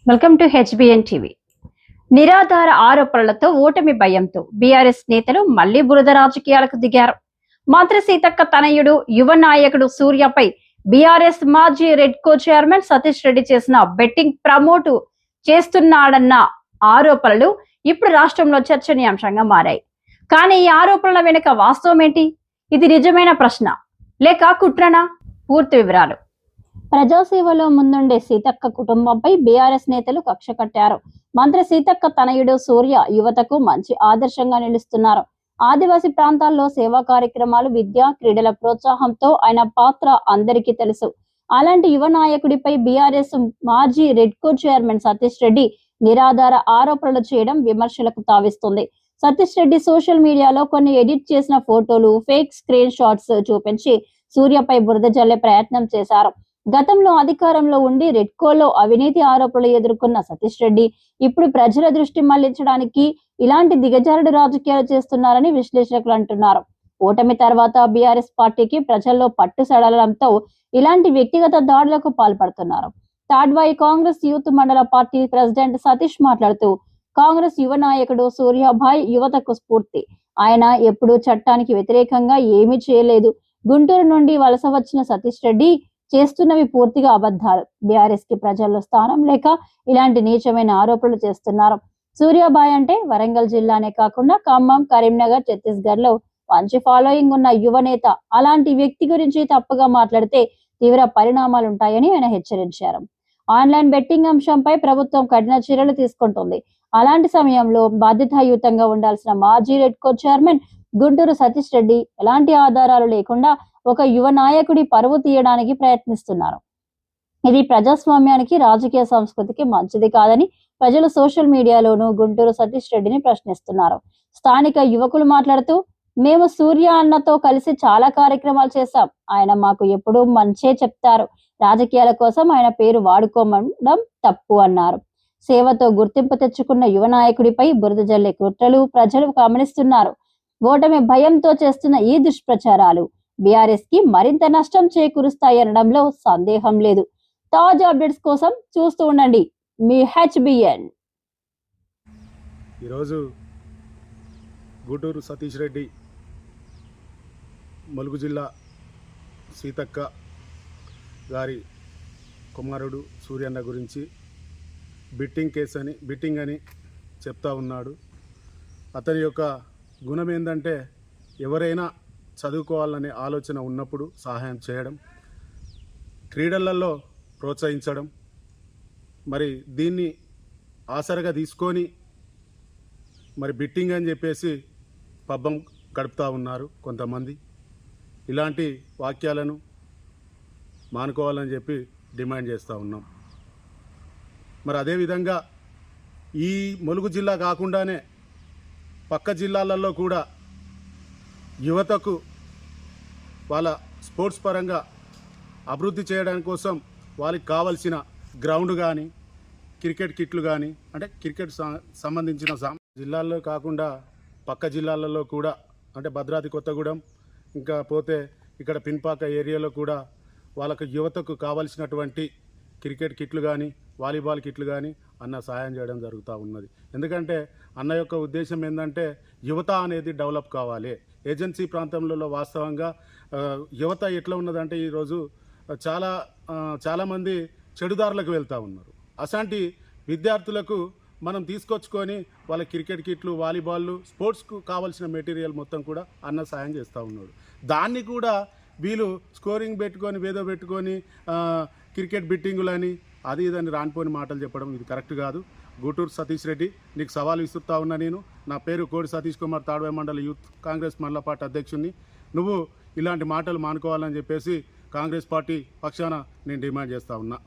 Welcome to HBN TV. నిరాధార ఆరోపణలతో ఓటమి భయంతో బీఆర్ఎస్ నేతలు మళ్లీ బురద రాజకీయాలకు దిగారు. మంత్రి సీతక్క తనయుడు యువ నాయకుడు సూర్యపై బీఆర్ఎస్ మాజీ రెడ్కో చైర్మన్ సతీష్ రెడ్డి చేసిన బెట్టింగ్ ప్రమోట్ చేస్తున్నాడన్న ఆరోపణలు ఇప్పుడు రాష్ట్రంలో చర్చనీయాంశంగా మారాయి. కానీ ఈ ఆరోపణల వెనుక వాస్తవం ఏంటి? ఇది నిజమైన ప్రశ్న లేక కుట్రనా? పూర్తి వివరాలు. ప్రజాసేవలో ముందుండే సీతక్క కుటుంబంపై బీఆర్ఎస్ నేతలు కక్ష కట్టారు. మంత్రి సీతక్క తనయుడు సూర్య యువతకు మంచి ఆదర్శంగా నిలుస్తున్నారు. ఆదివాసీ ప్రాంతాల్లో సేవా కార్యక్రమాలు, విద్య, క్రీడల ప్రోత్సాహంతో ఆయన పాత్ర అందరికీ తెలుసు. అలాంటి యువ నాయకుడిపై బీఆర్ఎస్ మాజీ రెడ్కో చైర్మన్ సతీష్ రెడ్డి నిరాధార ఆరోపణలు చేయడం విమర్శలకు తావిస్తుంది. సతీష్ రెడ్డి సోషల్ మీడియాలో కొన్ని ఎడిట్ చేసిన ఫోటోలు, ఫేక్ స్క్రీన్ షాట్స్ చూపించి సూర్యపై బురద జల్లే ప్రయత్నం చేశారు. గతంలో అధికారంలో ఉండి రెడ్కోలో అవినీతి ఆరోపణలు ఎదుర్కొన్న సతీష్ రెడ్డి ఇప్పుడు ప్రజల దృష్టి మళ్లించడానికి ఇలాంటి దిగజారుడు రాజకీయాలు చేస్తున్నారని విశ్లేషకులు అంటున్నారు. ఓటమి తర్వాత బీఆర్ఎస్ పార్టీకి ప్రజల్లో పట్టు సడలడంతో ఇలాంటి వ్యక్తిగత దాడులకు పాల్పడుతున్నారు. తాడ్వాయి కాంగ్రెస్ యూత్ మండల పార్టీ ప్రెసిడెంట్ సతీష్ మాట్లాడుతూ, కాంగ్రెస్ యువ నాయకుడు సూర్యాభాయ్ యువతకు స్ఫూర్తి. ఆయన ఎప్పుడూ చట్టానికి వ్యతిరేకంగా ఏమీ చేయలేదు. గుంటూరు నుండి వలస వచ్చిన సతీష్ రెడ్డి చేస్తున్నవి పూర్తిగా అబద్ధాలు. బీఆర్ఎస్ కి ప్రజల్లో స్థానం లేక ఇలాంటి నీచమైన ఆరోపణలు చేస్తున్నారు. సూర్యాబాయ్ అంటే వరంగల్ జిల్లానే కాకుండా ఖమ్మం, కరీంనగర్, ఛత్తీస్గఢ్ లో మంచి ఫాలోయింగ్ ఉన్న యువ నేత. అలాంటి వ్యక్తి గురించి తప్పుగా మాట్లాడితే తీవ్ర పరిణామాలుంటాయని ఆయన హెచ్చరించారు. ఆన్లైన్ బెట్టింగ్ అంశంపై ప్రభుత్వం కఠిన చర్యలు తీసుకుంటుంది. అలాంటి సమయంలో బాధ్యతాయుతంగా ఉండాల్సిన మాజీ రెడ్కో చైర్మన్ గుంటూరు సతీష్ రెడ్డి ఎలాంటి ఆధారాలు లేకుండా ఒక యువ నాయకుడి పరువు తీయడానికి ప్రయత్నిస్తున్నారు. ఇది ప్రజాస్వామ్యానికి, రాజకీయ సంస్కృతికి మంచిది కాదని ప్రజలు సోషల్ మీడియాలోనూ గుంటూరు సతీష్ రెడ్డిని ప్రశ్నిస్తున్నారు. స్థానిక యువకులు మాట్లాడుతూ, మేము సూర్య అన్నతో కలిసి చాలా కార్యక్రమాలు చేశాం. ఆయన మాకు ఎప్పుడూ మంచే చెప్తారు. రాజకీయాల కోసం ఆయన పేరు వాడుకోవడం తప్పు అన్నారు. సేవతో గుర్తింపు తెచ్చుకున్న యువ నాయకుడిపై బురద జల్లే కుట్రలు ప్రజలు గమనిస్తున్నారు. ఓటమి భయంతో చేస్తున్న ఈ దుష్ప్రచారాలు బీఆర్ఎస్ కి మరింత నష్టం చేకూరుస్తాయనడంలో సందేహం లేదు. తాజా అప్డేట్స్ కోసం చూస్తూ ఉండండి మీ హెచ్బిఎన్. ఈరోజు గుంటూరు సతీష్ రెడ్డి ములుగు జిల్లా సీతక్క గారి కుమారుడు సూర్యన్న గురించి బిట్టింగ్ అని చెప్తా ఉన్నాడు. అతని యొక్క గుణం ఏంటంటే, ఎవరైనా చదువుకోవాలనే ఆలోచన ఉన్నప్పుడు సహాయం చేయడం, క్రీడలలో ప్రోత్సహించడం, మరి దీన్ని ఆసరగా తీసుకొని మరి బిట్టింగ్ అని చెప్పేసి పబ్బం గడుపుతూ ఉన్నారు కొంతమంది. ఇలాంటి వాక్యాలను మానుకోవాలని చెప్పి డిమాండ్ చేస్తూ ఉన్నాం. మరి అదేవిధంగా ఈ ములుగు జిల్లా కాకుండానే పక్క జిల్లాలలో కూడా యువతకు వాళ్ళ స్పోర్ట్స్ పరంగా అభివృద్ధి చేయడానికి కోసం వాళ్ళకి కావలసిన గ్రౌండ్ కానీ, క్రికెట్ కిట్లు కానీ, అంటే క్రికెట్ సంబంధించిన జిల్లాల్లో కాకుండా పక్క జిల్లాలలో కూడా, అంటే భద్రాద్రి కొత్తగూడెం, ఇంకా పోతే ఇక్కడ పిన్పాక ఏరియాలో కూడా వాళ్ళకు యువతకు కావలసినటువంటి క్రికెట్ కిట్లు కానీ, వాలీబాల్ కిట్లు కానీ అన్న సహాయం చేయడం జరుగుతూ ఉన్నది. ఎందుకంటే అన్న యొక్క ఉద్దేశం ఏంటంటే, యువత అనేది డెవలప్ కావాలి. ఏజెన్సీ ప్రాంతంలో వాస్తవంగా యువత ఎట్లా ఉన్నదంటే, ఈరోజు చాలామంది చెడుదారులకు వెళ్తూ ఉన్నారు. అసంటి విద్యార్థులకు మనం తీసుకొచ్చుకొని వాళ్ళ క్రికెట్ కిట్లు, వాలీబాళ్ళు, స్పోర్ట్స్కు కావాల్సిన మెటీరియల్ మొత్తం కూడా అన్న సాయం చేస్తూ ఉన్నాడు. దాన్ని కూడా వీళ్ళు స్కోరింగ్ పెట్టుకొని క్రికెట్ బిట్టింగులని అది ఇదని రానిపోని మాటలు చెప్పడం ఇది కరెక్ట్ కాదు. గుంటూరు సతీష్ రెడ్డి, నీకు సవాల్ విసురుతా ఉన్నా. నా పేరు కోడి సతీష్ కుమార్, తాడ్వాయి మండల యూత్ కాంగ్రెస్ మండల పార్టీ అధ్యక్షుడిని. నువ్వు ఇలాంటి మాటలు మానుకోవాలని చెప్పేసి కాంగ్రెస్ పార్టీ పక్షాన నేను డిమాండ్ చేస్తూ ఉన్నా.